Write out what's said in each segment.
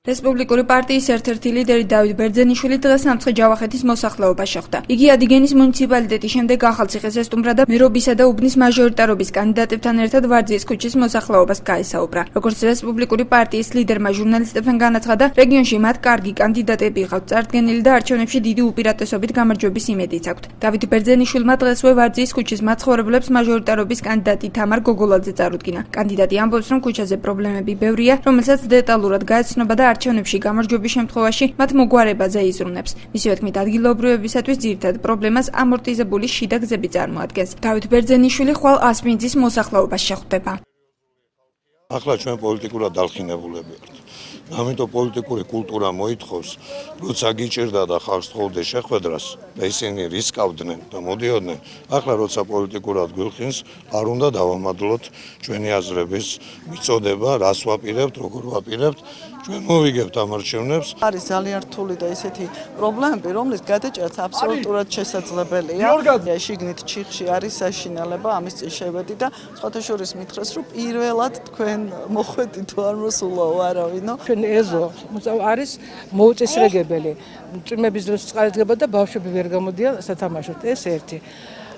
რესპუბლიკური პარტიის ერთ-ერთი ლიდერი დავით ბერძენიშვილი დღეს სამცხე ჯავახეთის მოსახლეობას შეხვდა. იგი ადიგენის მუნიციპალიტეტის შემდეგ ახალციხეს ესტუმრა და მერობისა და უბნის მაჟორიტარობის კანდიდატებთან ერთად ვარძიის ქუჩის მოსახლეობას გაესაუბრა. როგორც რესპუბლიკური პარტიის ლიდერმა ჟურნალისტებთან განაცხადა, რეგიონში მათ კარგი კანდიდატები ჰყავთ წარდგენილი და არჩევნებში დიდი უპირატესობით გამარჯვების იმედიც აქვთ. დავით ბერძენიშვილმა დღესვე ვარძიის ქუჩის მაცხოვრებლებს მაჟორიტარობის კანდიდატი თამარ გოგოლაძე წარუდგინა. კანდიდატი ამბობს, რომ ქუჩაზე პრობლემები ბევრია, რომელსაც დეტალურად გაეცნობა და არჩევნებში გამარჯვების შემთხვევაში მათ მოგვარებაზე იზრუნებს. მისივე თქმით, ადგილობრივებისათვის ძირითად პრობლემას ამორტიზებული შიდა გზები წარმოადგენს. დავით ბერძენიშვილი ხვალ ასპინძის მოსახლეობას შეხვდება. ახლა ჩვენ პოლიტიკურად დალხინებულები ვართ. ამიტომ პოლიტიკური კულტურა მოითხოვს, როცა გიჭირდა და ხალხს თხოვდა შეხვედრას და ისინი რისკავდნენ და მოდიოდნენ. ახლა როცა პოლიტიკურად გვილხინს, არ უნდა დავამადლოთ ჩვენი აზრების მიწოდება, რას ვაპირებთ, როგორ ვაპირებთ. ჩვენ მოვიგებთ ამ არჩევნებს. არის ძალიან რთული და ესეთი პრობლემები, რომლის გადაჭრაც აბსოლუტურად შესაძლებელია. შიგნით ჩიხში არის საშინელება, ამის წინ შევედი და სხვათა შორის მითხრეს, რომ პირველად თქვენ მოხვედით თუ არ მოსულაო არავინო. ჩვენ ეზო არის მოუწესრიგებელი. წვიმების დროს წყალი დგება და ბავშვები ვერ გამოდიან სათამაშოდ. ეს ერთი.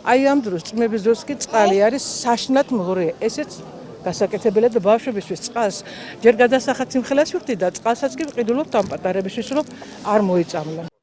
აი ამ დროს წვიმების დროს კი წყალი არის საშინლად მღვრია. ესეც გასაკეთებელია და ბავშვებისთვის წყალს ჯერ გადასახად სიმხელას ვიხდი და წყალსაც კი ვყიდულობთ ამ პატარებისთვის, რომ არ მოიწამლონ.